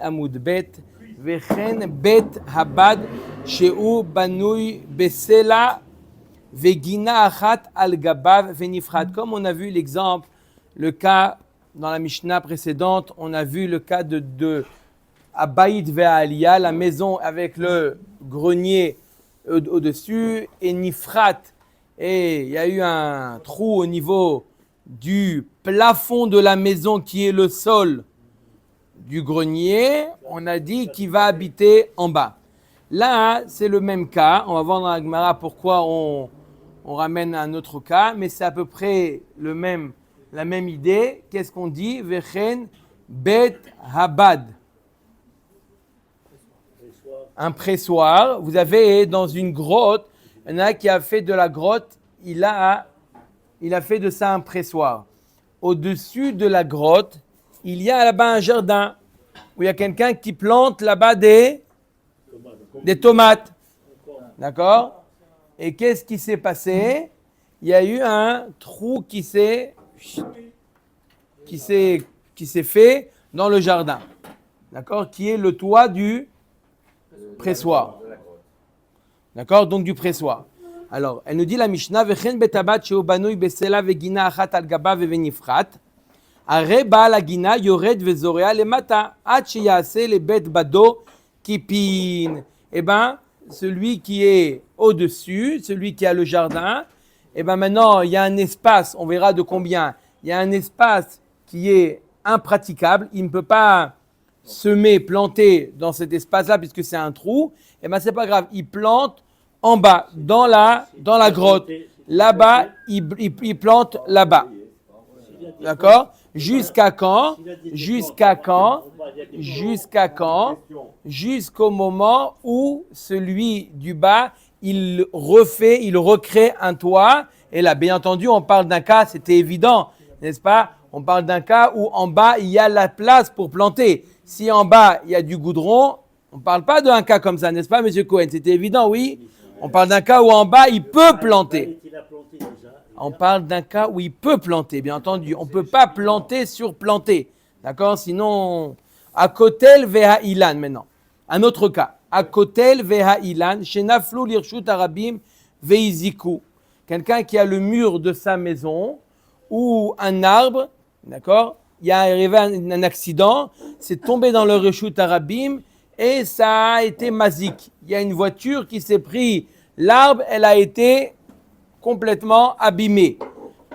עמוד ב' וכן בית הבד שהוא בנוי בסלע וגינה אחת על גביו ונפחת. Comme on a vu l'exemple, le cas dans la Mishnah précédente, on a vu le cas de Abayit ve'Aliyah, la maison avec le grenier au-dessus, et Nifrat, et il y a eu un trou au niveau du plafond de la maison qui est le sol du grenier, on a dit qu'il va habiter en bas. Là, c'est le même cas. On va voir dans la Gemara pourquoi on ramène un autre cas, mais c'est à peu près la même idée. Qu'est-ce qu'on dit? Vechen bet habad. Un pressoir. Vous avez dans une grotte, il y en a qui a fait de la grotte, il a fait de ça un pressoir. Au-dessus de la grotte, il y a là-bas un jardin où il y a quelqu'un qui plante là-bas des tomates. D'accord? Et qu'est-ce qui s'est passé? Il y a eu un trou qui s'est fait dans le jardin. D'accord? Qui est le toit du pressoir. D'accord? Donc du pressoir. Alors, elle nous dit la Mishnah, Vechen betabat sheu banui besela vegina achat al gaba venifrat. הרי בעל הגינה יורד וזורע למטה עד שיעשה לבית בדו קיפין. Eh bien, celui qui est au-dessus, celui qui a le jardin, eh bien maintenant, il y a un espace, on verra de combien, il y a un espace qui est impraticable, il ne peut pas semer, planter dans cet espace-là puisque c'est un trou, eh bien c'est pas grave, il plante en bas, dans la grotte. Là-bas, il plante là-bas. D'accord? Jusqu'à quand? Jusqu'au moment où celui du bas, il recrée un toit. Et là, bien entendu, on parle d'un cas, c'était évident, n'est-ce pas? On parle d'un cas où en bas, il y a la place pour planter. Si en bas, il y a du goudron, on ne parle pas d'un cas comme ça, n'est-ce pas, M. Cohen? C'était évident, oui? On parle d'un cas où en bas, il peut planter. On parle d'un cas où il peut planter, bien entendu. On ne peut pas planter sur planter. D'accord? Sinon, à kotel veha ilan maintenant. Un autre cas. À kotel veha ilan, shenaflu lirshut arabim veiziku. Quelqu'un qui a le mur de sa maison ou un arbre, d'accord? Il y a arrivé un accident, c'est tombé dans le reshut arabim et ça a été mazik. Il y a une voiture qui s'est pris l'arbre, elle a été complètement abîmé.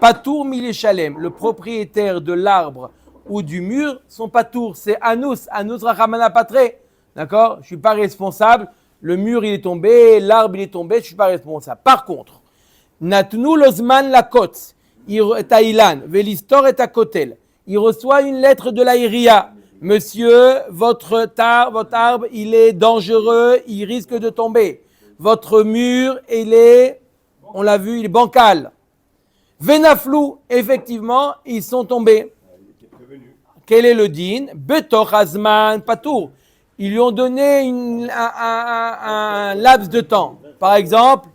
Patour miléchalem, le propriétaire de l'arbre ou du mur, son patour, c'est anus rachamana patre. D'accord? Je ne suis pas responsable. Le mur, il est tombé, l'arbre, il est tombé, je ne suis pas responsable. Par contre, natnu lozman lakotz, taïlan, velistor et akotel. Il reçoit une lettre de la Iria. Monsieur, votre arbre, il est dangereux, il risque de tomber. Votre mur, on l'a vu, il est bancal. Venaflou, effectivement, ils sont tombés. Quel est le din? Betor Azman Patour. Ils lui ont donné un laps de temps. Par exemple,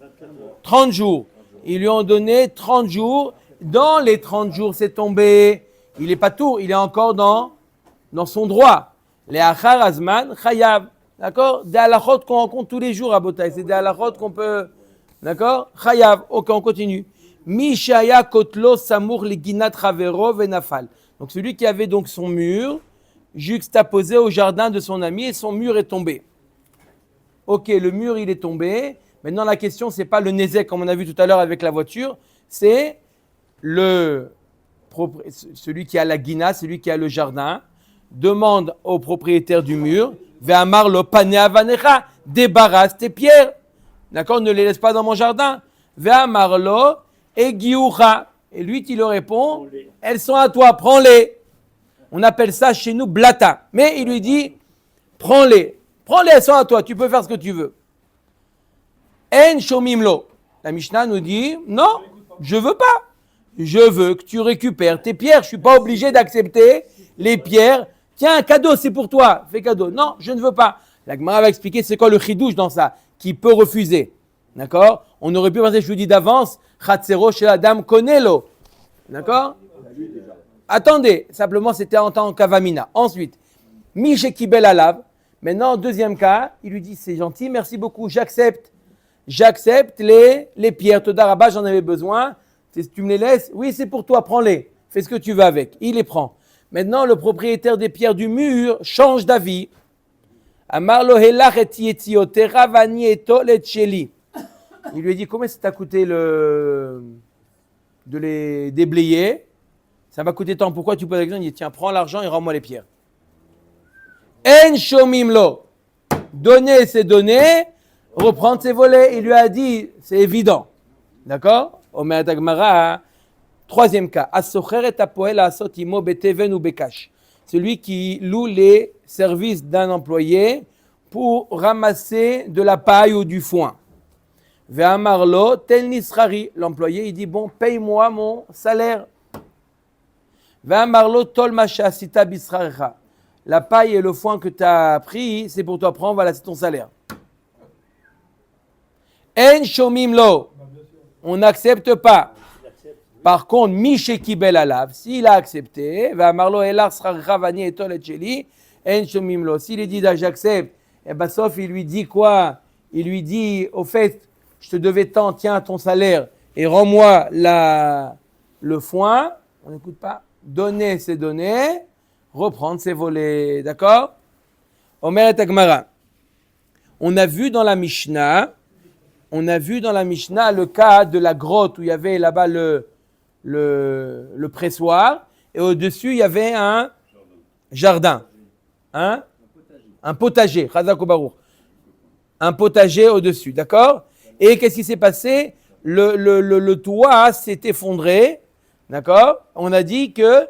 30 jours. Ils lui ont donné 30 jours. Dans les 30 jours, c'est tombé. Il est Patour, il est encore dans son droit. Les Achar Azman Chayav. D'accord? Des halachot qu'on rencontre tous les jours à Botaï. C'est des halachot qu'on peut. D'accord? Chayav. Ok, on continue. Mishaya kotlo samour liginat ravero venafal. Donc celui qui avait donc son mur juxtaposé au jardin de son ami et son mur est tombé. Ok, le mur il est tombé. Maintenant la question c'est pas le nézek comme on a vu tout à l'heure avec la voiture, c'est celui qui a la guina, celui qui a le jardin, demande au propriétaire du mur, ve'amar lo panea vanecha, débarrasse tes pierres. D'accord, ne les laisse pas dans mon jardin. Ve'amar lo egiucha. Et lui, il leur répond, elles sont à toi, prends-les. On appelle ça chez nous blata. Mais il lui dit, prends-les, elles sont à toi, tu peux faire ce que tu veux. En shomimlo. La Mishnah nous dit, non, je veux pas. Je veux que tu récupères tes pierres. Je suis pas obligé d'accepter les pierres. Tiens, un cadeau, c'est pour toi. Fais cadeau. Non, je ne veux pas. La Gemara va expliquer c'est quoi le chidouche dans ça, qui peut refuser. D'accord? On aurait pu penser, je vous dis d'avance, Chatzero chez la dame Konelo. D'accord? Attendez, simplement c'était en tant qu'avamina. Ensuite, Miche Kibel Alav. Maintenant, deuxième cas, il lui dit, c'est gentil, merci beaucoup, j'accepte les pierres. Toda Rabba, j'en avais besoin. Tu me les laisses? Oui, c'est pour toi, prends-les. Fais ce que tu veux avec. Il les prend. Maintenant, le propriétaire des pierres du mur change d'avis. Amar lo helach et yetio teravani eto letcheli. Il lui a dit, combien ça t'a coûté de les déblayer? Ça m'a coûté tant. Pourquoi tu poses la question? Il dit, tiens, prends l'argent et rends-moi les pierres. En shomim lo. Donner, c'est donner. Reprendre, c'est voler. Il lui a dit, c'est évident. D'accord? Omer Dagmara. Troisième cas. Asocher et apoel asot imo beteven ou bekash. Celui qui loue les services d'un employé pour ramasser de la paille ou du foin. Ve'amarlo tel nisrari. L'employé, il dit, bon, paye-moi mon salaire. Ve'amarlo tol masha sita bisrarecha. La paille et le foin que tu as pris, c'est pour toi prendre, voilà, c'est ton salaire. En shomim lo. On n'accepte pas. Par contre, Miche Kibel Alav, s'il a accepté, Ve'amarlo elar srarecha vani etol et sheli, en shomim lo. S'il est dit, j'accepte, et bien sauf il lui dit quoi? Il lui dit, au fait, je te devais tant, tiens ton salaire et rends-moi le foin. On n'écoute pas. Donner, c'est donner. Reprendre, c'est voler. D'accord? Omer et Agmara. On a vu dans la Mishnah le cas de la grotte où il y avait là-bas le pressoir et au-dessus il y avait un jardin. Hein? Un potager. Chazak Baruch. Un potager au-dessus. D'accord? Et qu'est-ce qui s'est passé? Le toit s'est effondré. D'accord? On a dit que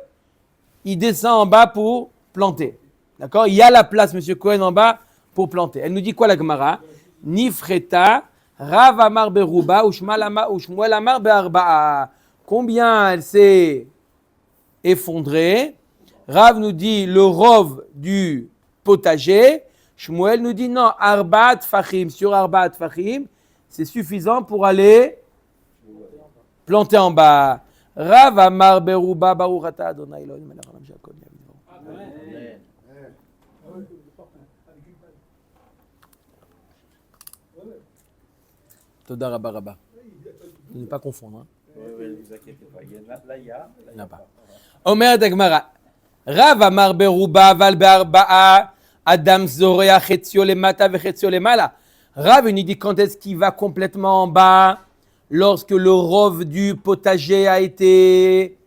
il descend en bas pour planter. D'accord? Il y a la place, Monsieur Cohen, en bas pour planter. Elle nous dit quoi la Gemara? Nifreta, Rav Amar Beruba, Ushmuel Amar Be'arba'a. Combien elle s'est effondrée? Rav nous dit le rov du potager. Shmuel nous dit non, Arbaat Fachim. Sur Arbaat Fachim, c'est suffisant pour aller planter en bas. Rav Amar Beruba Baruch Ata Adonai Elohim melech haolam she'akol nהיה b'dvaro. Toda Rabba Rabba. Ne pas confondre. Oui, ne vous inquiétez pas. Là, il y a pas. Omer Dagmara. Rav Amar Beruba Val Be'arba'a Adam Zorea Chetzio Lemata Vechetio Lemala. Rav nous dit quand est-ce qu'il va complètement en bas? Lorsque le rov du potager a été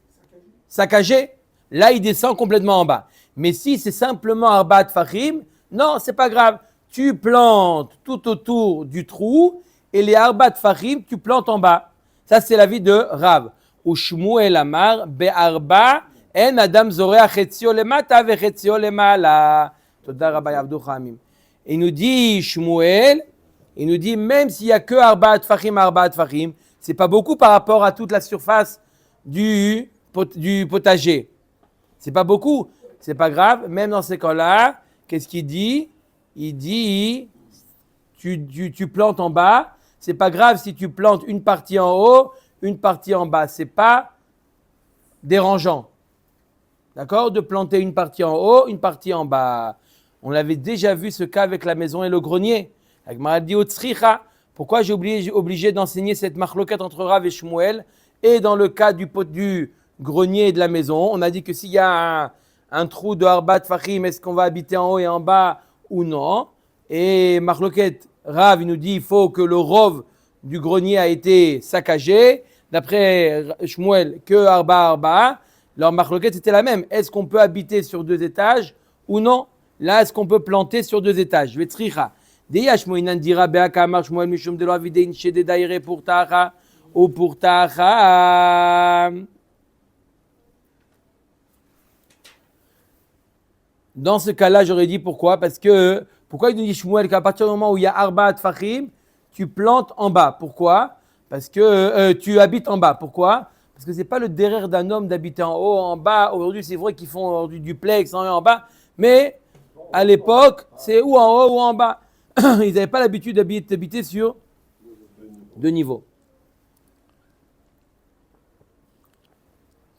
saccagé, là il descend complètement en bas. Mais si c'est simplement Arbaat Fachim, non, c'est pas grave. Tu plantes tout autour du trou et les Arbaat Fachim, tu plantes en bas. Ça c'est l'avis de Rav. Ou Shmuel Amar Be'arba en Adam Zorea Chetzio Lemata Vechetio Lemala. Toda Rabba Yavdu Chamim. Il nous dit Shmuel. Il nous dit, même s'il n'y a que Arbaat Fachim, c'est pas beaucoup par rapport à toute la surface du potager. C'est pas beaucoup, c'est pas grave. Même dans ces cas-là, qu'est-ce qu'il dit? Il dit, tu plantes en bas. C'est pas grave si tu plantes une partie en haut, une partie en bas. C'est pas dérangeant. D'accord? De planter une partie en haut, une partie en bas. On avait déjà vu ce cas avec la maison et le grenier. Pourquoi j'ai obligé d'enseigner cette marloquette entre Rav et Shmuel? Et dans le cas du grenier et de la maison, on a dit que s'il y a un trou de Arbaat Fachim, est-ce qu'on va habiter en haut et en bas ou non? Et marloquette, Rav, il nous dit il faut que le rov du grenier a été saccagé. D'après Shmuel, que Arba. Leur marloquette c'était la même. Est-ce qu'on peut habiter sur 2 étages ou non? Là, est-ce qu'on peut planter sur 2 étages? Je vais tricha. Deyashmoinan dira be'akamar Shmuel mishum de lo avidein shede daire pour tacha ou pour tacha. Dans ce cas-là, j'aurais dit pourquoi? Pourquoi il nous dit Shmuel qu'à partir du moment où il y a Arbaat Fachim, tu plantes en bas. Pourquoi? Parce que tu habites en bas. Pourquoi? Parce que c'est pas le derrière d'un homme d'habiter en haut, en bas. Aujourd'hui, c'est vrai qu'ils font du duplex en haut et en bas, mais à l'époque, c'est ou en haut ou en bas. Ils n'avaient pas l'habitude d'habiter sur 2 niveaux.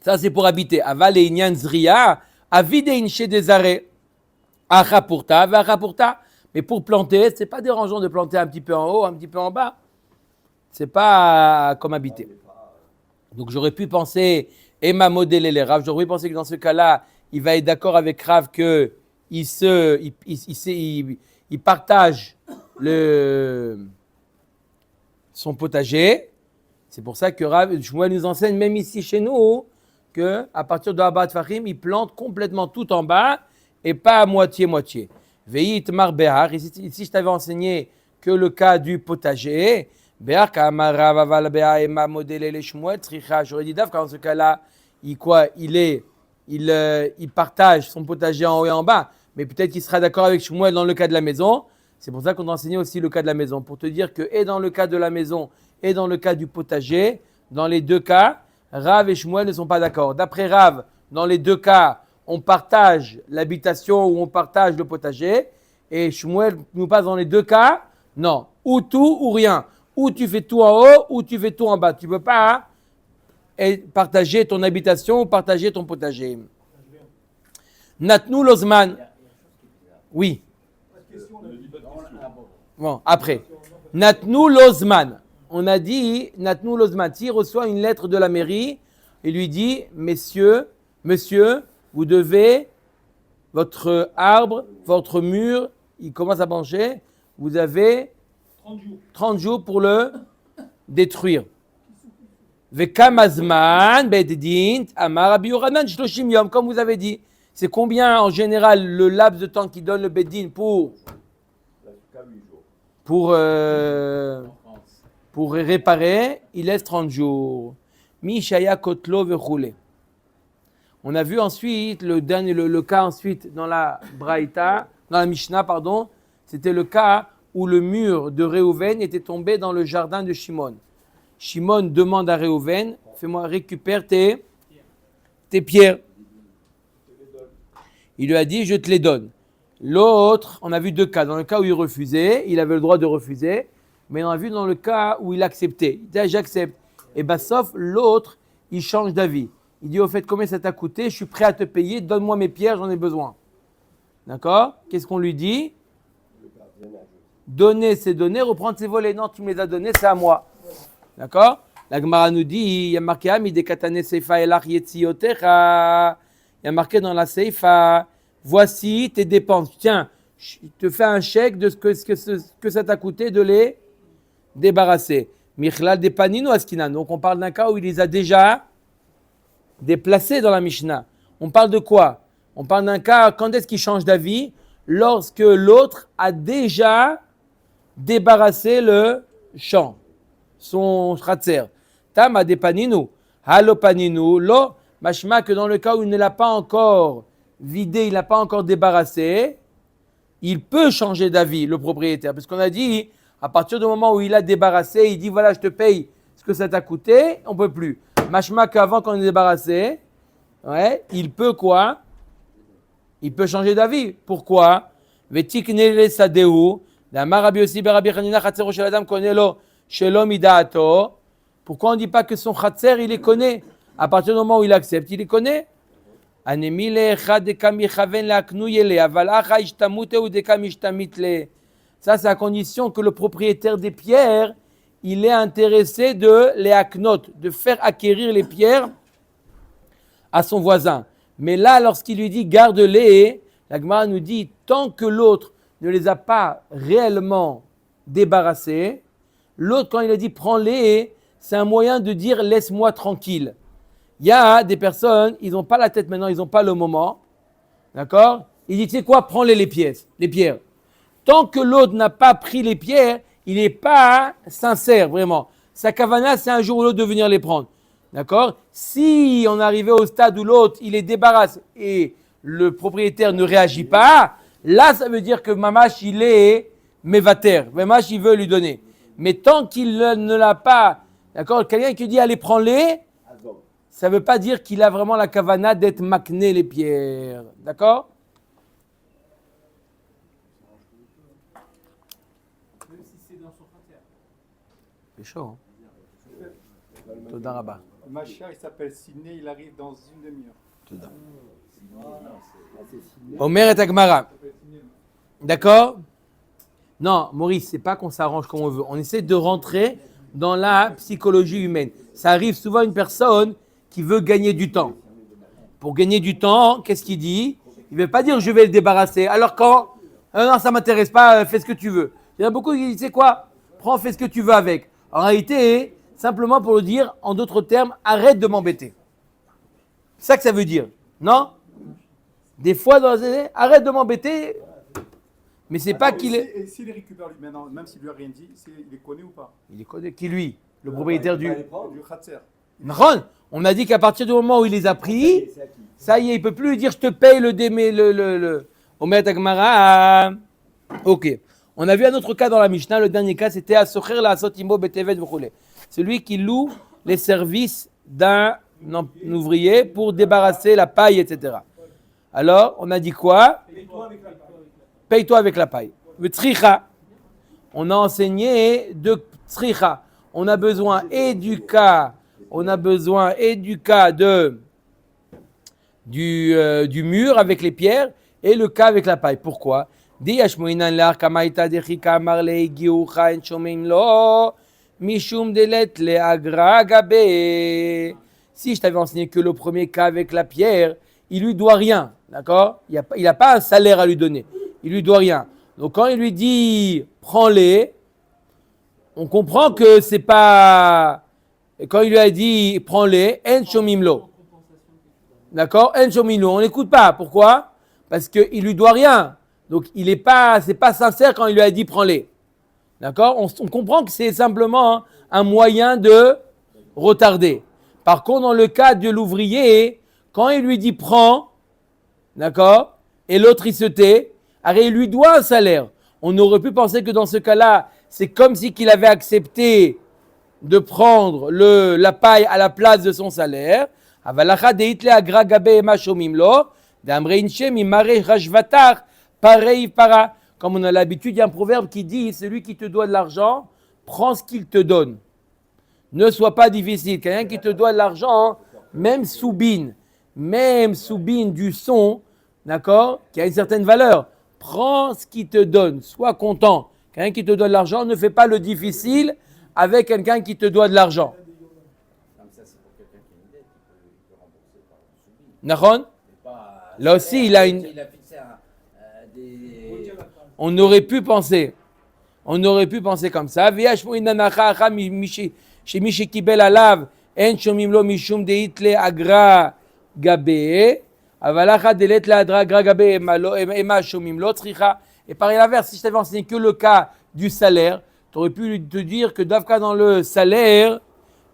Ça, c'est pour habiter. Aval et Inyan Zriya, avide inche des arrêts. Achapurta, vachapurta. Mais pour planter, c'est pas dérangeant de planter un petit peu en haut, un petit peu en bas. C'est pas comme habiter. Donc j'aurais pu penser, Emma modéler les Rav, j'aurais pu penser que dans ce cas-là, il va être d'accord avec Rav que il partage son potager. C'est pour ça que Rav Shmuel nous enseigne, même ici chez nous, que à partir de Abba Tfachim, il plante complètement tout en bas et pas à moitié-moitié. Veillit mar behar. Ici, je t'avais enseigné que le cas du potager. Behar kamar Rav aval behar ema modélé les Shmuel tricha. J'aurais dit dans ce cas-là, il partage son potager en haut et en bas. Mais peut-être qu'il sera d'accord avec Shmuel dans le cas de la maison. C'est pour ça qu'on a enseigné aussi le cas de la maison. Pour te dire que, et dans le cas de la maison, et dans le cas du potager, dans les deux cas, Rav et Shmuel ne sont pas d'accord. D'après Rav, dans les deux cas, on partage l'habitation ou on partage le potager. Et Shmuel nous passe dans les deux cas, non. Ou tout ou rien. Ou tu fais tout en haut, ou tu fais tout en bas. Tu ne peux pas partager ton habitation ou partager ton potager. Natnu Lozman. Oui. Bon, après. Natnu Lozman. On a dit, Natnu Lozman, s'il reçoit une lettre de la mairie, il lui dit, monsieur, vous devez, votre arbre, votre mur, il commence à pencher, vous avez 30 jours pour le détruire. Vekamazman, Beddin, Amar Rabbi Yochanan, Shloshim Yom, comme vous avez dit. C'est combien en général le laps de temps qui donne le Beddin pour réparer? Il laisse 30 jours. Mishaya Kotlo Vechoule. On a vu ensuite le cas ensuite dans la Braïta, dans la Mishnah, pardon. C'était le cas où le mur de Réhouven était tombé dans le jardin de Shimon. Shimon demande à Réhouven, fais-moi récupère tes pierres. Il lui a dit, je te les donne. L'autre, on a vu deux cas. Dans le cas où il refusait, il avait le droit de refuser. Mais on a vu dans le cas où il acceptait. Il dit, j'accepte. Et bien, sauf l'autre, il change d'avis. Il dit, au fait, combien ça t'a coûté? Je suis prêt à te payer. Donne-moi mes pierres, j'en ai besoin. D'accord? Qu'est-ce qu'on lui dit? Donner, c'est donner. Reprendre, c'est voler. Non, tu me les as donnés, c'est à moi. D'accord? La Gemara nous dit, il y a marqué Amide Katane Seifa Elach Yetziotecha. Il y a marqué dans la Seifa, voici tes dépenses. Tiens, je te fais un chèque de ce que ça t'a coûté de les débarrasser. Michlal de Panino Askinan. Donc on parle d'un cas où il les a déjà déplacés dans la Mishnah. On parle de quoi? On parle d'un cas, quand est-ce qu'il change d'avis? Lorsque l'autre a déjà débarrassé le champ, son khatser. Tama de Panino. Halo Panino. Lo. Machma que dans le cas où il ne l'a pas encore vidé, il n'a pas encore débarrassé, il peut changer d'avis, le propriétaire. Parce qu'on a dit, à partir du moment où il a débarrassé, il dit voilà, je te paye ce que ça t'a coûté, on ne peut plus. Machma qu'avant, quand on est débarrassé, ouais, il peut quoi? Il peut changer d'avis. Pourquoi? Vetiknele sadeu, la marabi aussi berabi chanina chatzero shel adam konelo shelom idaato. Pourquoi on ne dit pas que son chatzer, il les connaît? À partir du moment où il accepte, il les connaît. Ça, c'est à condition que le propriétaire des pierres, il est intéressé de les aknot, de faire acquérir les pierres à son voisin. Mais là, lorsqu'il lui dit garde-les, la Gemara nous dit tant que l'autre ne les a pas réellement débarrassés, l'autre, quand il a dit prends-les, c'est un moyen de dire laisse-moi tranquille. Il y a des personnes, ils n'ont pas la tête maintenant, ils n'ont pas le moment. D'accord? Il dit, tu sais quoi, prends-les les pierres. Tant que l'autre n'a pas pris les pierres, il n'est pas sincère, vraiment. Sa kavana, c'est un jour ou l'autre de venir les prendre. D'accord? Si on arrivait au stade où l'autre, il les débarrasse et le propriétaire ne réagit pas, là, ça veut dire que Mamash, il est mévater. Mamash, il veut lui donner. Mais tant qu'il ne l'a pas, d'accord? Quelqu'un qui dit, allez, prends-les, ça ne veut pas dire qu'il a vraiment la kavana d'être makné les pierres. D'accord? Même si c'est dans son cratère. C'est chaud. Toda Rabba. Le Machia, il s'appelle Sidney, il arrive dans une demi-heure. Toda. Omer et Agmara. D'accord? Non, Maurice, c'est pas qu'on s'arrange comme on veut. On essaie de rentrer dans la psychologie humaine. Ça arrive souvent à une personne qui veut gagner du temps. Pour gagner du temps, qu'est-ce qu'il dit? Il ne veut pas dire je vais le débarrasser. Alors quand non, ça ne m'intéresse pas, fais ce que tu veux. Il y en a beaucoup qui disent, tu sais quoi? Prends, fais ce que tu veux avec. En réalité, simplement pour le dire, en d'autres termes, arrête de m'embêter. C'est ça que ça veut dire. Non? Des fois, arrête de m'embêter. Mais c'est pas qu'il est. Et s'il les récupère lui maintenant, même s'il lui a rien dit, il les connaît ou pas? Il est connu. Qui lui? Le propriétaire du Khatser. Non, on a dit qu'à partir du moment où il les a pris, ça y est, il ne peut plus lui dire je te paye le Omer Agmara. Ok. On a vu un autre cas dans la Mishnah. Le dernier cas, c'était Asocher la Asotimo Betevet V'chule. Celui qui loue les services d'un ouvrier pour débarrasser la paille, etc. Alors, on a dit quoi? Paye-toi avec la paille. Le tzricha. On a enseigné de tzricha. On a besoin et du cas du mur avec les pierres et le cas avec la paille. Pourquoi? Si je t'avais enseigné que le premier cas avec la pierre, il lui doit rien, d'accord? Il n'a pas un salaire à lui donner, il lui doit rien. Donc quand il lui dit prends-les, on comprend que c'est pas. Quand il lui a dit prends-les, en shomimlo. D'accord? En shomimlo. On n'écoute pas. Pourquoi? Parce qu'il lui doit rien. Donc c'est pas sincère quand il lui a dit prends-les. D'accord? On comprend que c'est simplement un moyen de retarder. Par contre, dans le cas de l'ouvrier, quand il lui dit prends, d'accord? Et l'autre il se tait, alors il lui doit un salaire. On aurait pu penser que dans ce cas-là, c'est comme si qu'il avait accepté de prendre la paille à la place de son salaire. Comme on a l'habitude, il y a un proverbe qui dit celui qui te doit de l'argent, prends ce qu'il te donne. Ne sois pas difficile. Quelqu'un qui te doit de l'argent, même soubine du son, d'accord, qui a une certaine valeur, prends ce qu'il te donne, sois content. Quelqu'un qui te doit de l'argent, ne fais pas le difficile avec quelqu'un qui te doit de l'argent. Nahon? Là aussi, il a une. On aurait pu penser comme ça. Chez Mishikibel Alav, En Shomimlo Mishum Deitle Agra Gabe, Avalacha Delet La Agra Gabe, Ema Shomimlo Tricha. Et par l'inverse, si je t'avais enseigné que le cas du salaire, tu aurais pu te dire que Davka dans le salaire,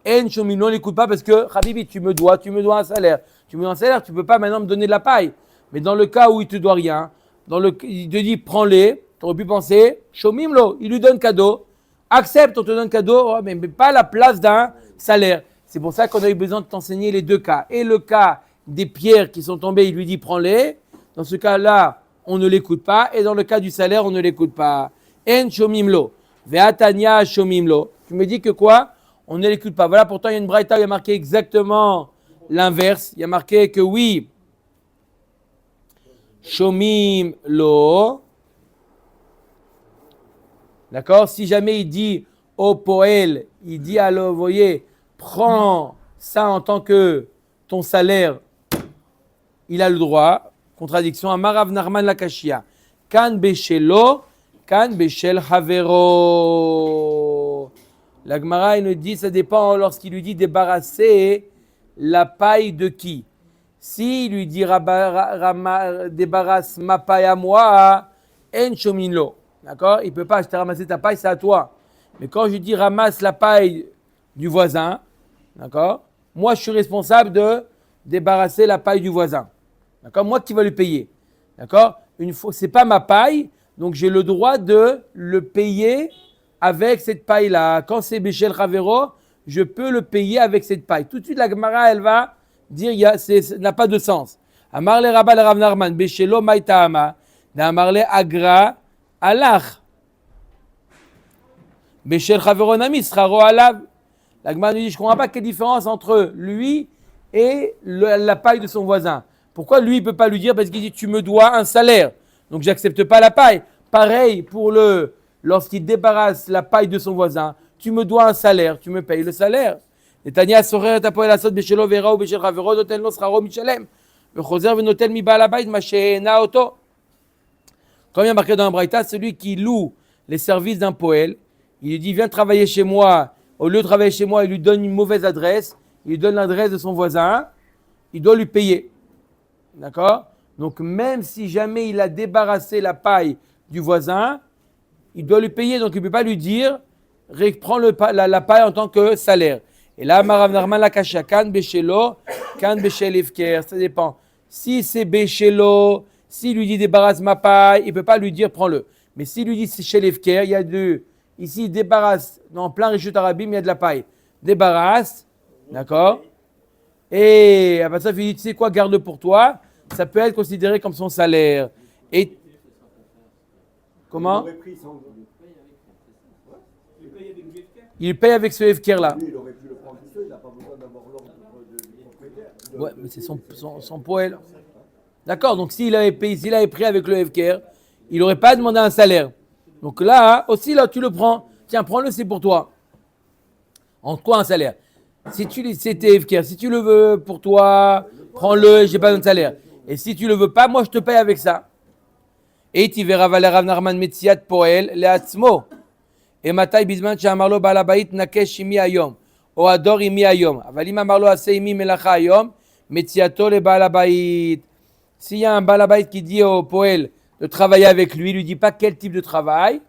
En Shomimlo, on n'écoute pas parce que, Habibi, tu me dois un salaire. Tu me dois un salaire, tu ne peux pas maintenant me donner de la paille. Mais dans le cas où il ne te doit rien, il te dit prends-les, tu aurais pu penser, Shomimlo, il lui donne cadeau. Accepte, on te donne cadeau, mais pas la place d'un salaire. C'est pour ça qu'on a eu besoin de t'enseigner les deux cas. Et le cas des pierres qui sont tombées, il lui dit prends-les. Dans ce cas-là, on ne l'écoute pas. Et dans le cas du salaire, on ne l'écoute pas. En shomimlo. Ve'atanya shomimlo. Tu me dis que quoi? On ne l'écoute pas. Voilà, pourtant, il y a une braïta où il y a marqué exactement l'inverse. Il y a marqué que oui, shomimlo. D'accord? Si jamais il dit au poël, il dit à l'envoyé, prends ça en tant que ton salaire, il a le droit. Contradiction. Amarav Narman Lakashia. Kan beshelo, kan beshel havero. La Gemara, il nous dit, ça dépend lorsqu'il lui dit débarrasser la paille de qui? S'il lui dit débarrasse ma paille à moi, en shominlo. D'accord? Il ne peut pas, je t'ai ramassé ta paille, c'est à toi. Mais quand je dis ramasse la paille du voisin, d'accord? Moi, je suis responsable de débarrasser la paille du voisin. D'accord? Moi qui va lui payer. D'accord? Ce n'est pas ma paille, donc j'ai le droit de le payer avec cette paille-là. Quand c'est Béchel Ravero, je peux le payer avec cette paille. Tout de suite, la Gemara, elle va dire, ça n'a pas de sens. Amarle Rabal Rav Narman, Béchelo Maïtahama, Amarle Agra, Alach. Béchel Chaveronami sera Alav. La Gemara nous dit, je ne comprends pas quelle différence entre lui et la paille de son voisin. Pourquoi lui, il ne peut pas lui dire? Parce qu'il dit, tu me dois un salaire. Donc, j'accepte pas la paille. Pareil pour lorsqu'il débarrasse la paille de son voisin. Tu me dois un salaire, tu me payes le salaire. Netanya sorer ta poel asot beshelo vera ou beshel chavero noten lo scharo michalem. Vechozer venotel mi baal habayit ma she'ena oto. Comme il y a marqué dans la Braïta, celui qui loue les services d'un poël, il lui dit viens travailler chez moi. Au lieu de travailler chez moi, il lui donne une mauvaise adresse. Il lui donne l'adresse de son voisin. Il doit lui payer. D'accord? Donc même si jamais il a débarrassé la paille du voisin, il doit lui payer. Donc il ne peut pas lui dire prends la paille en tant que salaire. Et là, Marav Narman la kasha, kan beshelo, kan beshel ifker. Ça dépend. Si c'est beshelo, s'il lui dit débarrasse ma paille, il ne peut pas lui dire prends-le. Mais s'il lui dit c'est chez l'ifker, il y a ici il débarrasse, dans plein Rishut Arabim, il y a de la paille. Débarrasse, d'accord? Et après ça, il dit tu sais quoi, garde pour toi. Ça peut être considéré comme son salaire. Et comment? Il paye avec ce FKR là. Il aurait pu le prendre tout seul, il n'a pas besoin d'avoir l'ordre du propriétaire. Ouais, mais c'est son poêle. D'accord, donc s'il avait pris avec le FKR, il n'aurait pas demandé un salaire. Donc là, aussi, là, tu le prends. Tiens, prends-le, c'est pour toi. En quoi un salaire? Si c'était FKR, si tu le veux pour toi, prends-le, j'ai pas besoin de salaire. Et si tu le veux pas, moi, je te paye avec ça. Et tu verras Valer Rav Narman Metziat Poel, le Atzmo. Et Matai Bizman Shamarlo Balabait Nakesh Imi Ayom. O Ador Imi Ayom. Avalim Amarlo Ase Imi Melacha Ayom. Metziato le Balabait. S'il y a un Balabait qui dit au Poel de travailler avec lui, il lui dit pas quel type de travail.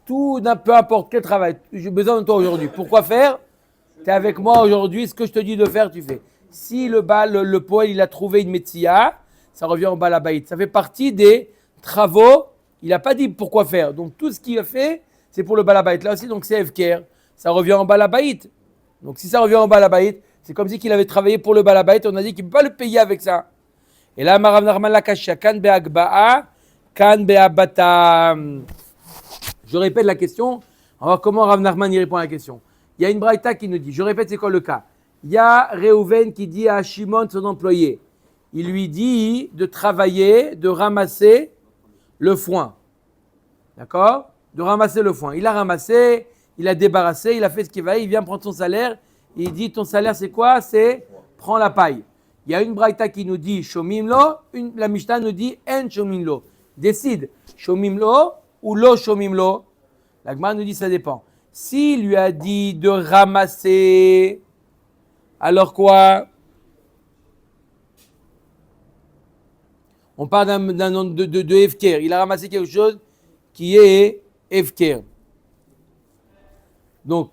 Peu importe quel travail. J'ai besoin de toi aujourd'hui. Pourquoi faire? Tu es avec moi aujourd'hui. Ce que je te dis de faire, tu fais. Si le Poel, il a trouvé une Metzia, ça revient au Balabait. Ça fait partie des travaux. Il n'a pas dit pourquoi faire. Donc tout ce qu'il a fait, c'est pour le balabait. Là aussi, donc c'est FKR. Ça revient en balabait. Donc si ça revient en balabait, c'est comme si qu'il avait travaillé pour le balabait. On a dit qu'il ne peut pas le payer avec ça. Et là, Marav Narman la kasha, kan be'agba'a, kan be'abata. Je répète la question. On va voir comment Rav Narman y répond à la question. Il y a une braïta qui nous dit, je répète, c'est quoi le cas? Il y a Réhouven qui dit à Shimon, son employé, il lui dit de travailler, de ramasser le foin. D'accord? De ramasser le foin. Il a ramassé, il a débarrassé, il a fait ce qu'il va, il vient prendre son salaire. Il dit, ton salaire c'est quoi? C'est prends la paille. Il y a une braïta qui nous dit shomimlo, la Mishnah nous dit en shomimlo. Décide, shomimlo ou lo shomimlo. La Gemara nous dit ça dépend. S'il lui a dit de ramasser, alors quoi? On parle d'un nom de Hefker. Il a ramassé quelque chose qui est Hefker. Donc,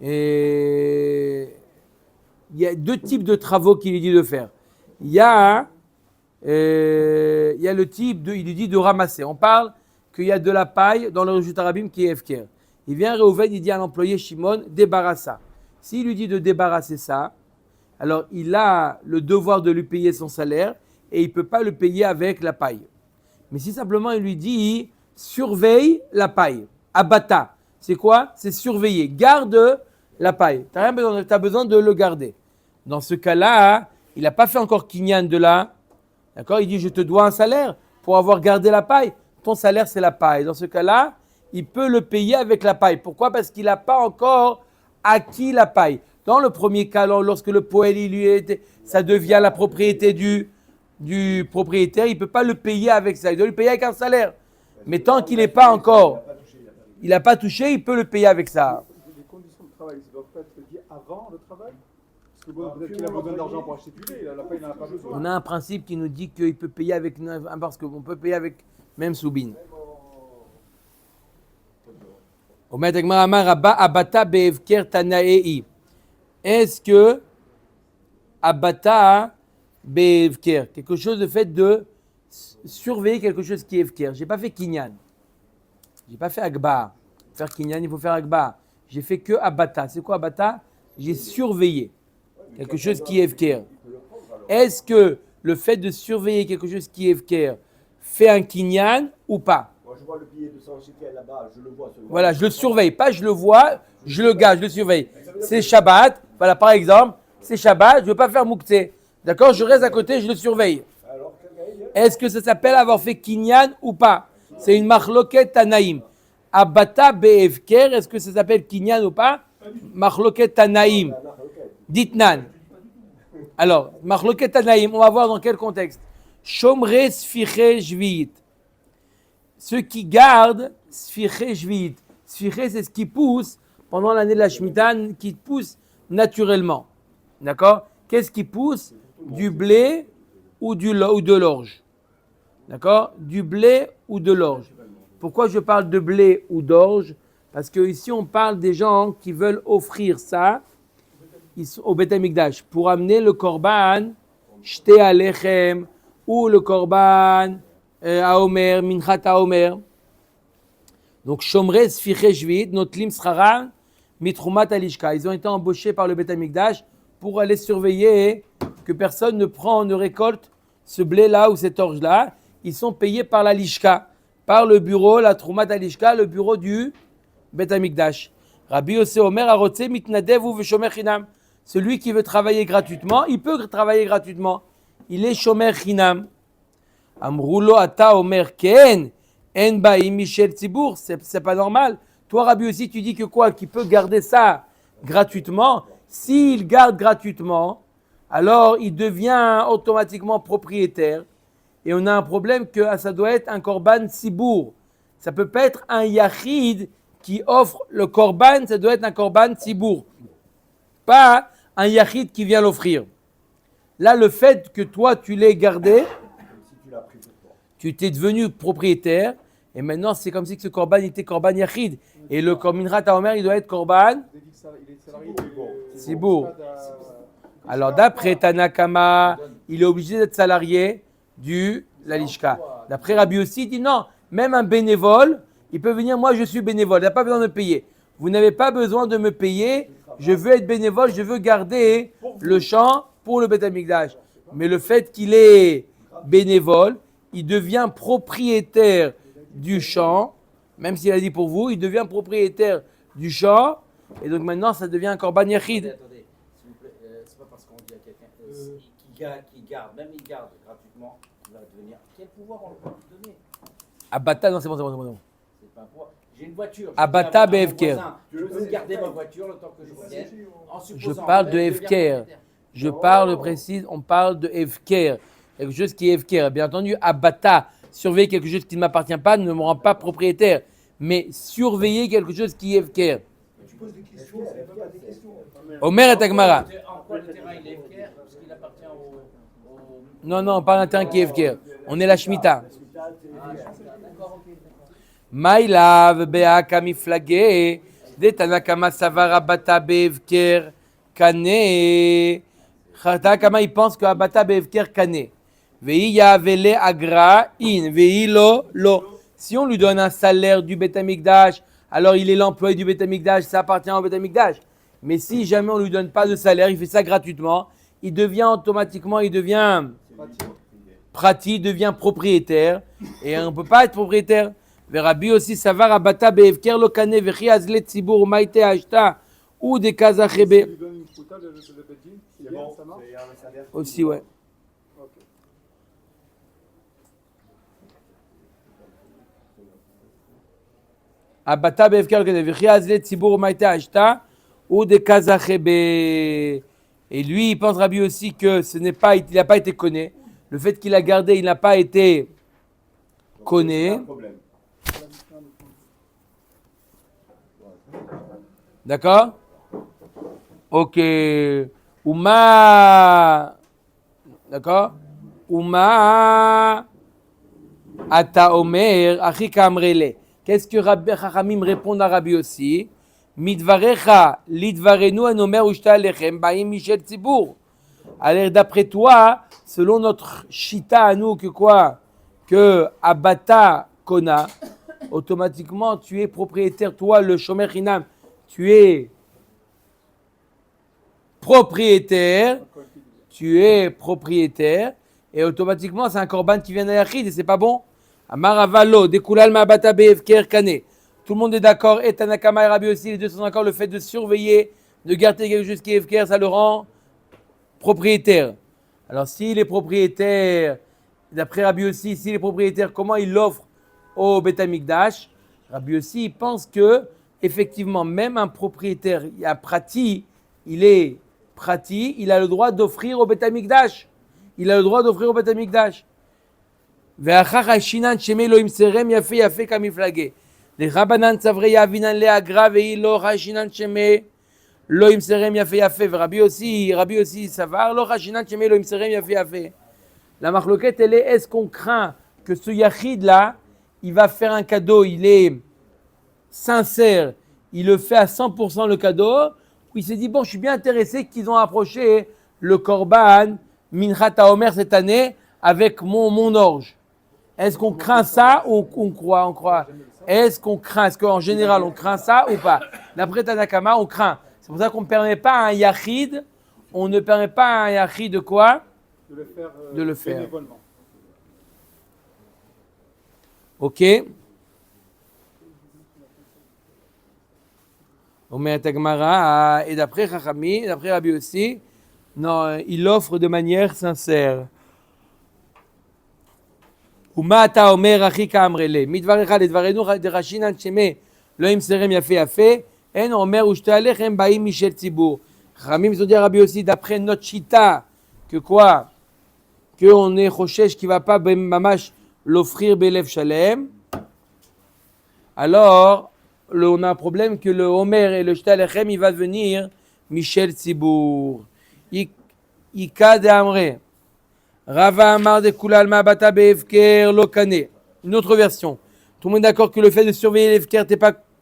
il y a deux types de travaux qu'il lui dit de faire. Il y a le type il lui dit de ramasser. On parle qu'il y a de la paille dans le Rishut Arabim qui est FKR. Il vient Réhouven, il dit à l'employé Shimon, débarrasse ça. S'il lui dit de débarrasser ça, alors il a le devoir de lui payer son salaire et il ne peut pas le payer avec la paille. Mais si simplement il lui dit, surveille la paille, abata, c'est quoi? C'est surveiller, garde la paille. Tu as besoin de le garder. Dans ce cas-là, il n'a pas fait encore kinyan de là. D'accord? Il dit, je te dois un salaire pour avoir gardé la paille. Ton salaire, c'est la paille. Dans ce cas-là, il peut le payer avec la paille. Pourquoi? Parce qu'il n'a pas encore acquis la paille. Dans le premier cas, lorsque le poël, ça devient la propriété du propriétaire, il ne peut pas le payer avec ça. Il doit le payer avec un salaire. Mais tant qu'il n'est pas encore, il n'a pas touché, il peut le payer avec ça. Les conditions de travail, ça doit être dit avant le travail? Parce que bon, peut-être qu'il a besoin d'argent pour acheter du lait, la paille n'en a pas besoin. On a un principe qui nous dit qu'il peut payer avec, parce qu'on peut payer avec même soubine. Est-ce que abata be'evker, quelque chose de fait de surveiller quelque chose qui est evker. J'ai pas fait kinyan. J'ai pas fait agba. Faire kinyan, il faut faire agba. J'ai fait que abata. C'est quoi abata? J'ai surveillé quelque chose qui est evker. Est-ce que le fait de surveiller quelque chose qui est evker fait un kinyan ou pas? je vois le billet de 100 shekels là-bas, je le vois seulement. Voilà, je le surveille. Pas je le vois, je le garde, je le surveille. C'est Shabbat. Voilà, par exemple, c'est Shabbat, je ne veux pas faire Mouktsé. D'accord? Je reste à côté, je le surveille. Alors, Est-ce que ça s'appelle avoir fait Kinyan ou pas? C'est une Machloket Tanaïm. Abata Be'evker, est-ce que ça s'appelle Kinyan ou pas? Machloket Tanaïm. Ditnan. Alors, Machloket Tanaïm, on va voir dans quel contexte. Shomre Sfiche Jvit. Ceux qui gardent Sfiche Jvit. Sfiche, c'est ce qui pousse pendant l'année de la Shemitah, qui pousse naturellement. D'accord? Qu'est-ce qui pousse? Du blé ou de l'orge. D'accord? Du blé ou de l'orge. Pourquoi je parle de blé ou d'orge? Parce que ici on parle des gens qui veulent offrir ça au Beth Amikdash pour amener le korban Shte Alechem ou le korban Haomer, Minchat Haomer. Donc Shomre Sfiche Jvit, Notlim Srara, Mitrumat Alishka. Ils ont été embauchés par le Beth Amikdash pour aller surveiller que personne ne récolte ce blé-là ou cette orge-là. Ils sont payés par la Lishka, par le bureau, la Troumat Alishka, le bureau du Beth Amikdash. Rabbi Yossi Omer Arotse Mitnadev ou Shomer Chinam. Celui qui veut travailler gratuitement, il peut travailler gratuitement. Il est Shomer Chinam. Amroulo Ata Omer Ken. En Baim Michel Tzibour. C'est pas normal. Toi, Rabbi Yossi, tu dis que quoi? Qu'il peut garder ça gratuitement. S'il garde gratuitement, alors il devient automatiquement propriétaire. Et on a un problème que ça doit être un korban sibour. Ça peut pas être un yachid qui offre le korban, ça doit être un korban sibour. Pas un yachid qui vient l'offrir. Là, le fait que toi, tu l'aies gardé, tu t'es devenu propriétaire, et maintenant, c'est comme si ce korban était korban yachid. Et le minrat haomer, il doit être korban sibour. Alors, d'après Tanakama, il est obligé d'être salarié du Lalishka. D'après Rabbi Yossi, il dit non, même un bénévole, il peut venir, moi je suis bénévole, il n'a pas besoin de me payer. Vous n'avez pas besoin de me payer, je veux être bénévole, je veux garder le champ pour le Beth Amikdash. Mais le fait qu'il est bénévole, il devient propriétaire du champ, même s'il a dit pour vous, il devient propriétaire du champ, et donc maintenant ça devient un korban yachid. Attendez, s'il vous plaît, c'est pas parce qu'on dit à quelqu'un qui garde, même il garde gratuitement, il va devenir. Quel pouvoir on peut lui donner? Abata, non, c'est bon. C'est pas un pouvoir. J'ai une voiture. Abata Bevker. Je peux garder ma voiture le temps que je revienne. Je parle de Evker. Je parle, précise, on parle de Evker. Quelque chose qui est Evker. Bien entendu, Abata, surveiller quelque chose qui ne m'appartient pas, ne me rend pas propriétaire. Mais surveiller quelque chose qui est Evker. Tu poses des questions, c'est pas des questions. Omer et Agmara. En quoi le terrain il est Evker? Parce qu'il appartient au. Non, on parle d'un terrain qui est Evker. On est la Shemitah. Maïlav be'aka miflagé, de Tanakama savar abata be'evker kane. Tanakama il pense que abata be'evker kane. Ve'iya vele agra in, ve'ilo lo. Si on lui donne un salaire du Beth Amikdash, alors il est l'employé du Beth Amikdash, ça appartient au Beth Amikdash. Mais si jamais on lui donne pas de salaire, il fait ça gratuitement, il devient automatiquement, Prati devient propriétaire, et on ne peut pas être propriétaire. Rabbi aussi savar abata be'evker lo kane vechi azle tzibur maite ashta ou des kazachebe. Aussi, ouais. Abata be'evker lo kane vechi azle tzibur maite ashta ou des kazachebe. Et lui, il pense Rabbi aussi que il n'a pas été connu. Le fait qu'il a gardé, il n'a pas été connu. D'accord? Ok. Uma. D'accord? Uma. Ata Omer. Achika Amrele. Qu'est-ce que Rabbi Chachamim répond à Rabbi aussi? Midvarecha. Lidvarenu anomer ushta lechem. Baim Michel Tzibour. Alors, d'après toi, selon notre shita à nous, que quoi? Que Abata Kona, automatiquement, tu es propriétaire, toi, le Shomer Chinam, tu es propriétaire, et automatiquement, c'est un korban qui vient d'Ayachid, et c'est pas bon. Amar Avalo, Dekulal Mabata Beevker Kane. Tout le monde est d'accord, et Tanakama et Rabbi aussi, les deux sont d'accord, le fait de surveiller, de garder quelque chose qui est Evker, ça le rend propriétaire. Alors s'il est propriétaire, d'après Rabbi aussi, s'il est propriétaire, comment il l'offre au Beth Amikdash? Rabbi aussi, il pense que, effectivement, même un propriétaire, il a prati, il est prati, il a le droit d'offrir au Beth Amikdash. Il a le droit d'offrir au Beth Amikdash. ואחר השינן שמי לא ימסרם יפה יפה כמפלגה. לרבנן צברי יבינן לאגרה והיא לא השינן שמי לא ימסרם יפה יפה. ורבי aussi סבר לא השינן שמי לא ימסרם יפה יפה. La marloquette elle est, est-ce qu'on craint que ce yachid là, il va faire un cadeau, il est sincère, il le fait à 100% le cadeau, ou il s'est dit bon je suis bien intéressé qu'ils ont approché le korban Minchat HaOmer cette année avec mon orge. Est-ce qu'on craint ça ou on croit? Est-ce qu'on craint? Est-ce qu'en général on craint ça ou pas? D'après Tanakama, on craint. C'est pour ça qu'on ne permet pas à un yachid, on ne permet pas à un yachid de quoi? De le faire. Bénévolement. Ok. Omer Tagmara, et d'après Chachami, d'après Rabbi aussi, non, il offre de manière sincère. ומה אתה אומר אחי כאמרלה? מדבריך לדברנו דרשינן שמא לא ימסרם יפה יפה, אין אומר ושתי הלחם באים משל ציבור. חכמים ils ont dit à Rabbi aussi d'après notre chita que quoi? qu'on est חושש qui va pas ממש l'offrir בלב שלם. Alors on a un problème que le Homer et le shte הלחם il va devenir Michel Tzibour. Ika de Amre. Rava Amar de Kulal Mabata Beevker Lokane. Une autre version. Tout le monde est d'accord que le fait de surveiller l'Evker, t'es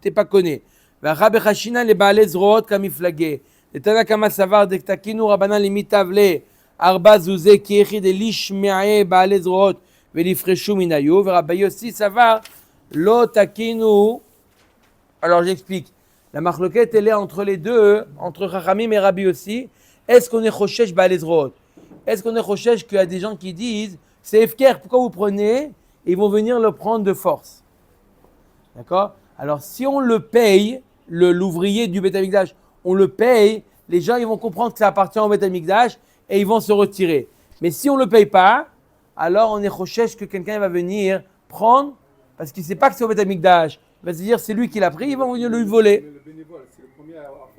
pas connu. Rabbi Chashina le Baale Zroot Kamiflage. Le Tanakama Savar de Takinu Rabbanan Limitavle Arba Zouze Kiechi de Lishmea Baale Zroot Velifreshu Minayu. Rabbi Yossi Savar Lo Takinu. Alors j'explique. La marloquette elle est entre les deux, entre Chachamim et Rabbi aussi. Est-ce qu'on est Choshesh Baale Zroot? Est-ce qu'on est Choshesh qu'il y a des gens qui disent c'est Efker, pourquoi vous prenez? Et ils vont venir le prendre de force. D'accord? Alors si on le paye, l'ouvrier du Beth Amikdash, on le paye, les gens ils vont comprendre que ça appartient au Beth Amikdash et ils vont se retirer. Mais si on ne le paye pas, alors on est Choshesh que quelqu'un va venir prendre parce qu'il ne sait pas que c'est au Beth Amikdash. Il va se dire c'est lui qui l'a pris, ils vont venir lui voler. Le bénévole, c'est le premier à avoir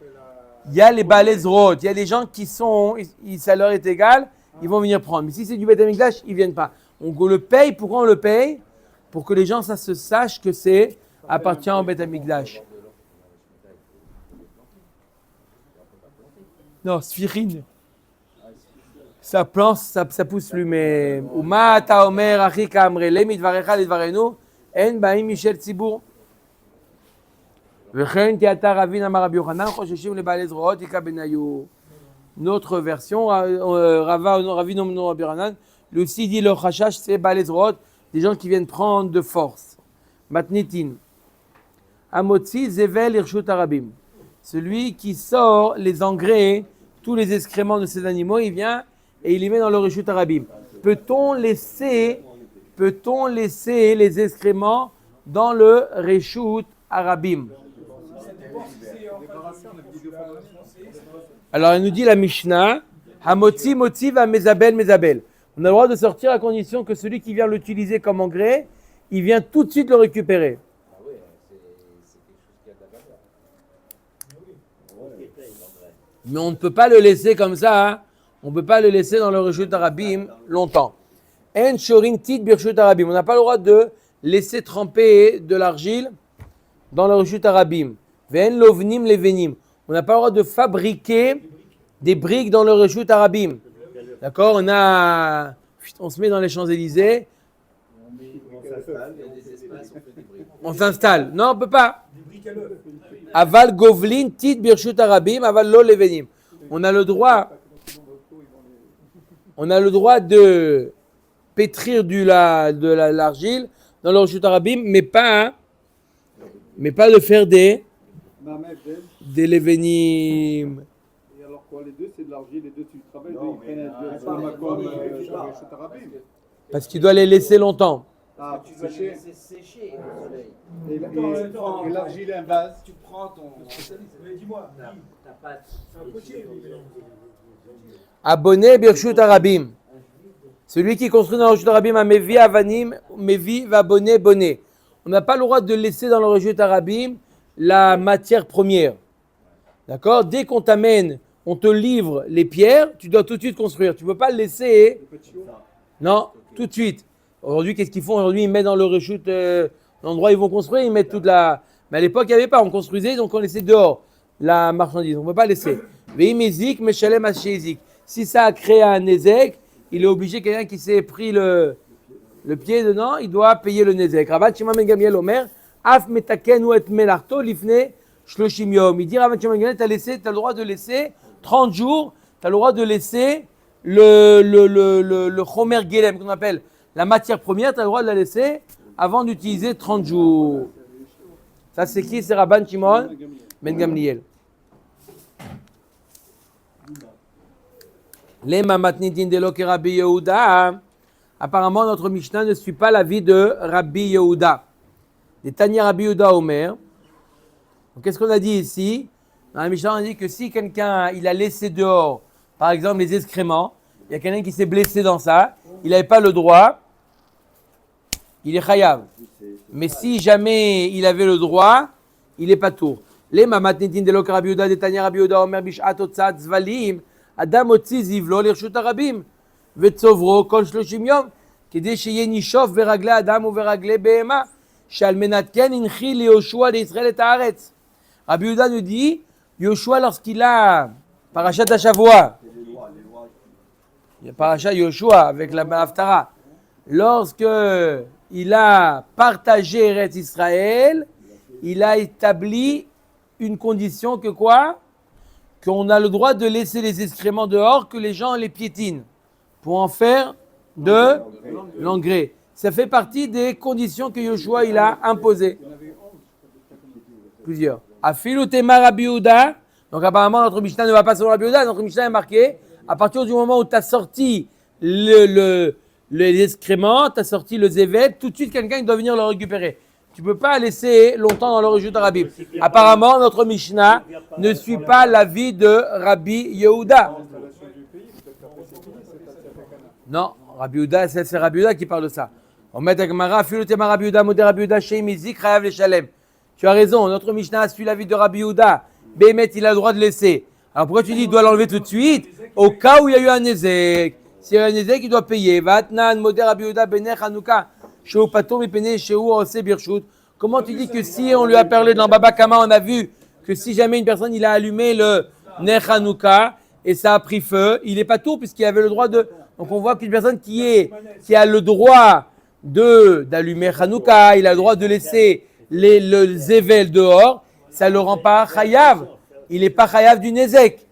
fait la... Il y a les balezrot, il y a des gens qui sont, ça leur est égal, ils vont venir prendre. Mais si c'est du Beth Amikdash, ils ne viennent pas. On le paye, pourquoi on le paye? Pour que les gens ça se sachent que c'est appartient au Beth Amikdash. Non, sphirine. Ça plante, ça pousse plus, mais... Uma ta omer achi kamrele midvarecha lidvarenu en baim michel tzibur. Notre version, Ravino Rabbi Hanan, lui aussi dit le Chashash, c'est Balezrot, des gens qui viennent prendre de force. Matnitin. Amotzi Zevel Irshut Arabim. Celui qui sort les engrais, tous les excréments de ces animaux, il vient et il les met dans le Rishut Arabim. Peut-on laisser les excréments dans le Rishut Arabim? Alors, elle nous dit la Mishnah, Hamotzi motzi va mezabel mezabel. On a le droit de sortir à condition que celui qui vient l'utiliser comme engrais, il vient tout de suite le récupérer. Ah oui, c'est quelque chose qui a de la valeur. Mais on ne peut pas le laisser comme ça, hein. On ne peut pas le laisser dans le Rishut Arabim longtemps. En shoring tit birshut Arabim. On n'a pas le droit de laisser tremper de l'argile dans le Rishut Arabim. Ven lovnim levenim. On n'a pas le droit de fabriquer des briques dans le Rishut Arabim. D'accord? On se met dans les Champs-Élysées. On s'installe. Non, on ne peut pas. Aval govlin tit birshut Arabim, aval lo levenim. On a le droit de pétrir de l'argile dans le Rishut Arabim, mais pas de faire des levenim. Et alors quoi, les deux c'est de l'argile, les deux tu travailles, ils prennent le macom sur les Arabim. Parce qu'il doit les laisser longtemps. Ah, Tu vas les sécher. laisser sécher au soleil. Et l'argile est un vase. Tu prends ton. Mais dis-moi, Ta pâte. c'est un potier, lui. Abonné Birshut Arabim. Celui qui construit dans le Reshut Arabim a Mevi Avanim, Mevi va abonner bonnet. On n'a pas le droit de laisser dans le Reshut Arabim la matière première. D'accord? Dès qu'on t'amène, on te livre les pierres, tu dois tout de suite construire. Tu ne peux pas le laisser. Non, tout de suite. Aujourd'hui, qu'est-ce qu'ils font? Aujourd'hui, ils mettent dans le Reshut, l'endroit où ils vont construire, ils mettent toute la. Mais à l'époque, il n'y avait pas. On construisait, donc on laissait dehors la marchandise. On ne peut pas laisser. Ve'imezik, meshalem ashezik. Si ça a créé un nezek, il est obligé, quelqu'un qui s'est pris le pied dedans, il doit payer le nezek. Rabat Shimon ben Gamliel Omer, af metaken ou et melarto lifne shloshim yom. Il dit Rabat Shimon ben Gamliel, tu as le droit de laisser 30 jours, tu as le droit de laisser le chomer gelem, qu'on appelle la matière première, tu as le droit de la laisser avant d'utiliser 30 jours. Ça c'est qui? C'est Rabban Shimon ben Gamliel. Lema matnitin de lo que Rabbi Yehuda. Apparemment, notre Mishnah ne suit pas l'avis de Rabbi Yehuda. Des Tanya Rabbi Yehuda Omer. Donc, qu'est-ce qu'on a dit ici? Dans la Mishnah, on a dit que si quelqu'un il a laissé dehors, par exemple, les excréments, il y a quelqu'un qui s'est blessé dans ça, il n'avait pas le droit, il est chayav. Mais si jamais il avait le droit, il n'est pas tour. Lema matnitin de lo que Rabbi Yehuda, des Tanya Rabbi Yehuda Omer, bishat otzat zvalim. אדם הוציא זבלו לרשות הרבים וצוברו כל 30 יום כדי שיהיה נישוף ברגלי אדם וברגלי בהמה שעל מנת כן הנחיל ליהושע לישראל את הארץ. רבי יהודה nous dit, Yoshua lorsqu'il a parashat השבוע, parashat Yoshua avec la Haftara, lorsque il a partagé Eretz Israël, il a établi une condition que quoi? Qu'on a le droit de laisser les excréments dehors, que les gens les piétinent, pour en faire de l'engrais. Ça fait partie des conditions que Yoshua il a imposées. Plusieurs. Afilu tema Rabbi Yehuda. Donc apparemment notre Mishnah ne va pas selon Rabbi Yehuda, notre Mishnah est marqué, à partir du moment où tu as sorti les excréments, tu as sorti le zévet, tout de suite quelqu'un il doit venir le récupérer. Tu ne peux pas laisser longtemps dans le Reshut Arabim. Apparemment, notre Mishnah ne suit pas l'avis de Rabbi Yehuda. Non, Rabbi Yehuda, c'est Rabbi Yehuda qui parle de ça. On met Agmara, Filutema Rabbi Yehuda, Modé Rabbi Yehuda, Sheimizik, Chayav Leshalem. Tu as raison, notre Mishnah suit l'avis de Rabbi Yehuda. Bémet, il a le droit de laisser. Alors pourquoi tu dis qu'il doit l'enlever tout de suite? Au cas où il y a eu un Nezek. S'il y a eu un Nezek, il doit payer. Vatnan, Modé Rabbi Yehuda, Bener, Hanouka. Comment tu dis que si on lui a parlé dans Baba Kama, on a vu que si jamais une personne il a allumé le Ner Hanouka et ça a pris feu, il n'est pas tout puisqu'il avait le droit de. Donc on voit qu'une personne qui a le droit d'allumer Hanouka, il a le droit de laisser le zével dehors, ça ne le rend pas chayav. Il n'est pas chayav du Nezek.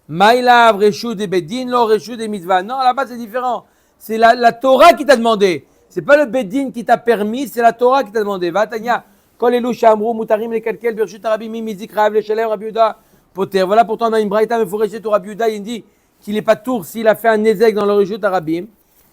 Maïlav, Reshut des Bedin, lo Reshut des Mitzvah. Non, là-bas c'est différent. C'est la Torah qui t'a demandé. C'est pas le Bedin qui t'a permis, c'est la Torah qui t'a demandé. Va Tanya, kol elu shamru mutarim lekalkel birshut Rabbi mizik rav leshalem Rabbi Yehuda poter. Voilà pourtant on a une braïta mais faut réciter au Rabbi Yehuda, il dit qu'il n'est pas tour s'il a fait un nezek dans le Reshut Arabim.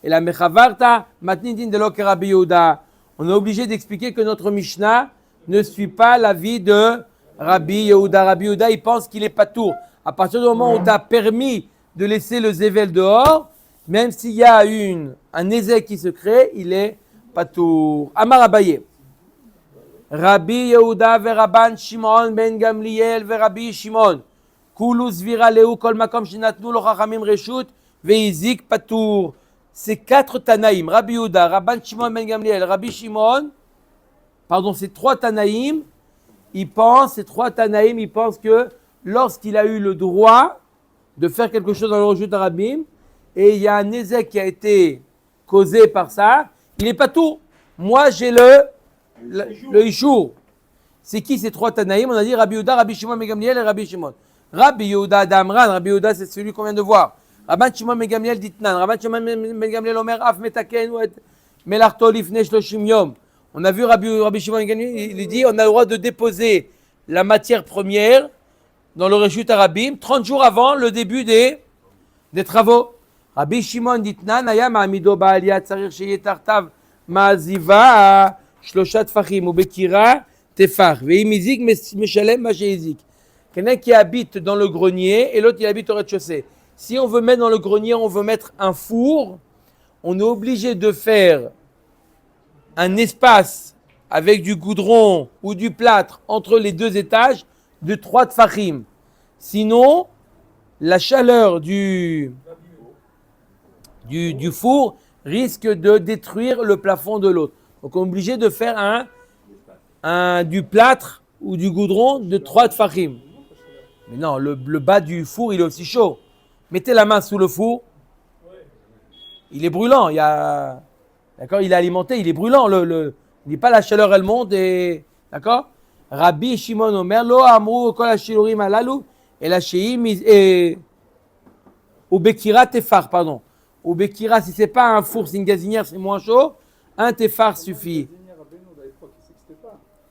Et la mechavarta matnidin de lo que Rabbi Yehuda. On est obligé d'expliquer que notre Mishnah ne suit pas l'avis de Rabbi Yehuda. Rabbi Yehuda, il pense qu'il n'est pas tour. À partir du moment où tu as permis de laisser le zével dehors, même s'il y a un nezek qui se crée, il est patour. Amar Abaye. Rabbi Yehuda ve Rabban Shimon ben Gamliel ve Rabbi Shimon. Kulu zvira leu kol makom shinatnu lo chachamim reshut ve izik patour. Ces 4 Tanaïm, Rabbi Yehuda, Rabban Shimon ben Gamliel, Rabbi Shimon, ces 3 Tanaïm, ils pensent que lorsqu'il a eu le droit de faire quelque chose dans le Reshut Arabim, et il y a un nezek qui a été causé par ça, il n'est pas tout. Moi, j'ai le Ishour. C'est qui ces 3 Tanaïm? On a dit Rabbi Yehuda, Rabbi Shimon ben Gamliel et Rabbi Shimon. Rabbi Yehuda d'Amran, Rabbi Yehuda c'est celui qu'on vient de voir. Rabban Shimon ben Gamliel dit Nan, Rabban Shimon ben Gamliel Omer af metaken ou et melarto lifne shloshim yom. On a vu Rabbi Shimon ben Gamliel, il dit on a le droit de déposer la matière première dans le Reshut Arabim 30 jours avant le début des travaux. Rabbi Shimon ditnan היה מעמידו בעלייה צריך שיהיה תחתיו מעזיבה 3 טפחים ובקירה טפח ואם הזיק משלם מה שהזיק. Quelqu'un qui habite dans le grenier et l'autre il habite au rez-de-chaussée. Si on veut mettre dans le grenier, on veut mettre un four, on est obligé de faire un espace avec du goudron ou du plâtre entre les 2 étages de 3 tfachim. Sinon, la chaleur du four risque de détruire le plafond de l'autre. Donc on est obligé de faire du plâtre ou du goudron de 3 tfachim. Mais non, le bas du four il est aussi chaud. Mettez la main sous le four, il est brûlant. D'accord, il est alimenté, il est brûlant. Il n'est pas la chaleur, elle monte et d'accord. Rabbi Shimon Omer lo amru kol hashilurim halalu el sheim et ou bekira tefar, pardon. Ou bekira, si c'est pas un four, c'est une gazinière, c'est moins chaud. Un tefar suffit.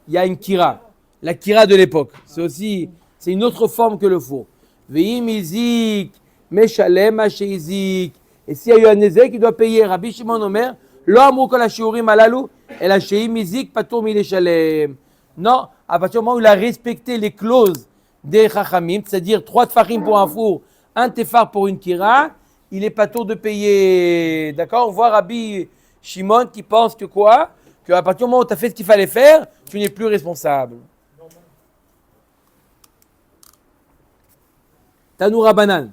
Il y a une kira, la kira de l'époque. C'est une autre forme que le four. Veim izik meshalem hashizik. Et s'il y a eu un nezek, il doit payer. Rabbi Shimon Omer lo amru kol hashilurim halalu el sheim izik patur mileshalem. Non, à partir du moment où il a respecté les clauses des Chachamim, c'est-à-dire 3 tfachim pour un four, un tefar pour une kira, il est pas tôt de payer. D'accord? On voit Rabbi Shimon qui pense que quoi? Qu'à partir du moment où tu as fait ce qu'il fallait faire, tu n'es plus responsable. Tanoura Banan.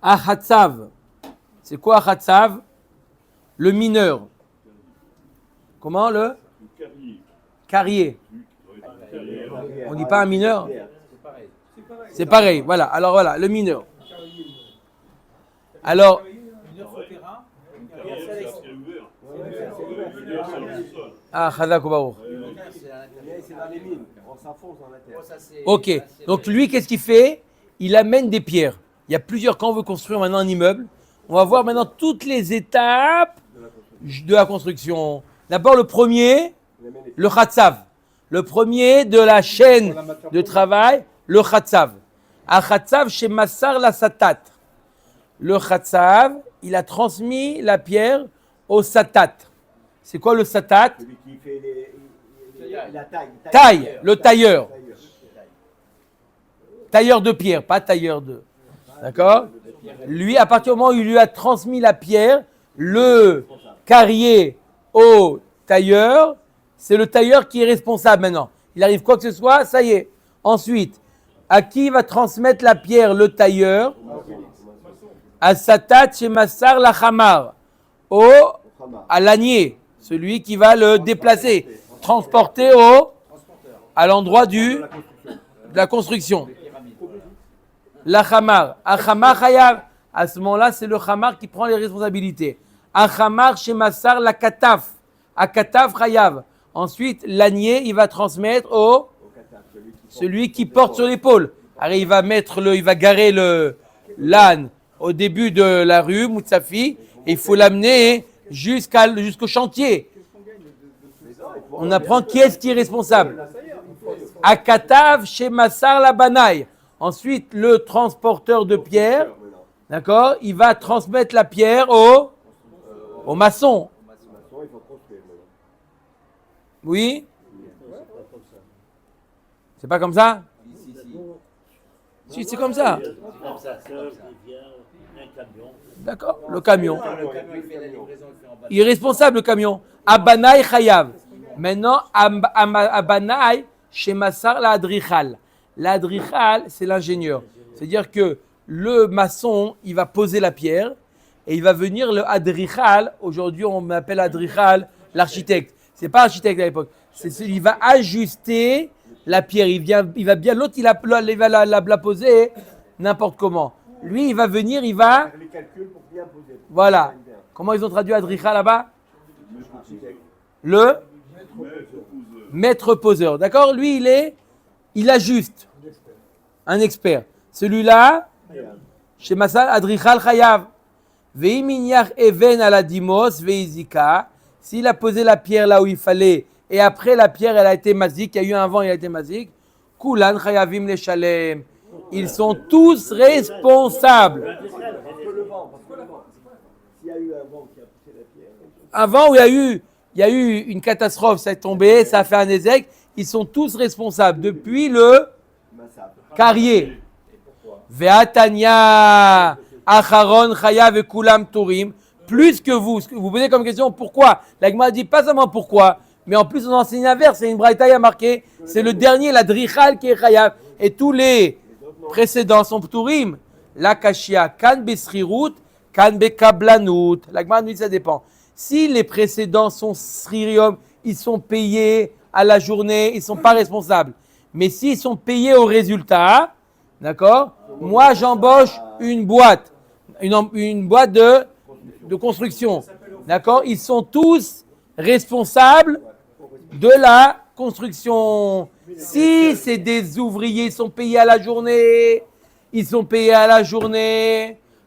Achatsav. C'est quoi Achatsav? Le mineur. Comment le? Carrier. On dit pas un mineur? C'est pareil, voilà. Alors voilà, le mineur. Alors, Chazak ou Baruch. C'est dans les mines, on s'enfonce dans la terre. Ok, donc lui, qu'est-ce qu'il fait? Il amène des pierres. Il y a plusieurs, quand on veut construire maintenant un immeuble, on va voir maintenant toutes les étapes de la construction. D'abord, le premier, le Khatsav. Le premier de la chaîne de travail, le Khatsav. Un Khatsav chez Massar la Satat. Le Khatsav, il a transmis la pierre au Satat. C'est quoi le Satat? Celui qui fait la taille. Taille, le tailleur. Tailleur de pierre, pas tailleur de... D'accord? Lui, à partir du moment où il lui a transmis la pierre, le carrier au tailleur, c'est le tailleur qui est responsable maintenant. Il arrive quoi que ce soit, ça y est. Ensuite, à qui va transmettre la pierre le tailleur? À Satat chez Massar la Khamar. À l'ânier, celui qui va le déplacer, transporter à l'endroit de la construction. La Khamar. À Khamar Chayav. À ce moment-là, c'est le Khamar qui prend les responsabilités. À Khamar chez Massar la Kataf. À Kataf Chayav. Ensuite, l'ânier, il va transmettre celui qui porte sur l'épaule. Alors, il va garer l'âne au début de la rue, Moutsafi, et il faut l'amener jusqu'au chantier. On apprend qui est-ce qui est responsable. À Katav, chez Massar la Banaï. Ensuite, le transporteur de pierre, d'accord, il va transmettre la pierre au maçon. Oui? C'est pas comme ça? Si, c'est comme ça. D'accord, le camion. Il est responsable, le camion. Abanaï Chayav. Maintenant, Abanaï, chez Massar la Adrichal. L'adrichal, c'est l'ingénieur. C'est-à-dire que le maçon, il va poser la pierre et il va venir le adrichal. Aujourd'hui, on appelle adrichal l'architecte. C'est pas architecte à l'époque. Il va ajuster la pierre. Il va bien. L'autre, il va la poser n'importe comment. Lui, il va venir, il va. Les calculs pour bien poser. Voilà. Comment ils ont traduit adrichal là-bas? Le maître poseur. D'accord? Lui, il ajuste. Un expert. Celui-là, chez Massal, Adrichal Chayav. Veiminyach even ala dimos veizika. S'il a posé la pierre là où il fallait, et après la pierre, elle a été mazik, il y a eu un vent, elle a été mazik. Kulan Chayavim le Shalem. Ils sont tous responsables. avant où il y a eu une catastrophe, ça est tombé, ça a fait un ézec, ils sont tous responsables depuis le carrier. Ve'atanya acharon chayav et kulam turim. Plus que vous posez comme question pourquoi. La Gemara dit pas seulement pourquoi, mais en plus on enseigne l'inverse. C'est une braïta, il y a marqué, c'est le dernier, la drichal qui est chayav. Et tous les précédents sont turim. La kashia kan besrirut, kan bekablanut. La Gemara dit ça dépend. Si les précédents sont sririum, ils sont payés à la journée, ils ne sont pas responsables. Mais s'ils sont payés au résultat, d'accord? Moi, j'embauche une boîte de construction, d'accord? Ils sont tous responsables de la construction. Si c'est des ouvriers, ils sont payés à la journée,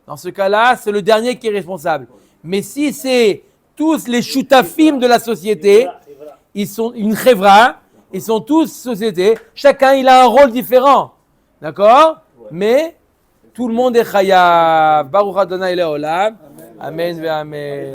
dans ce cas-là, c'est le dernier qui est responsable. Mais si c'est tous les choutafim de la société, ils sont une chevra, ils sont tous société, chacun il a un rôle différent, d'accord? Mais tout le monde est chayav. Baruch Adonai Leolam. Amen ve amen.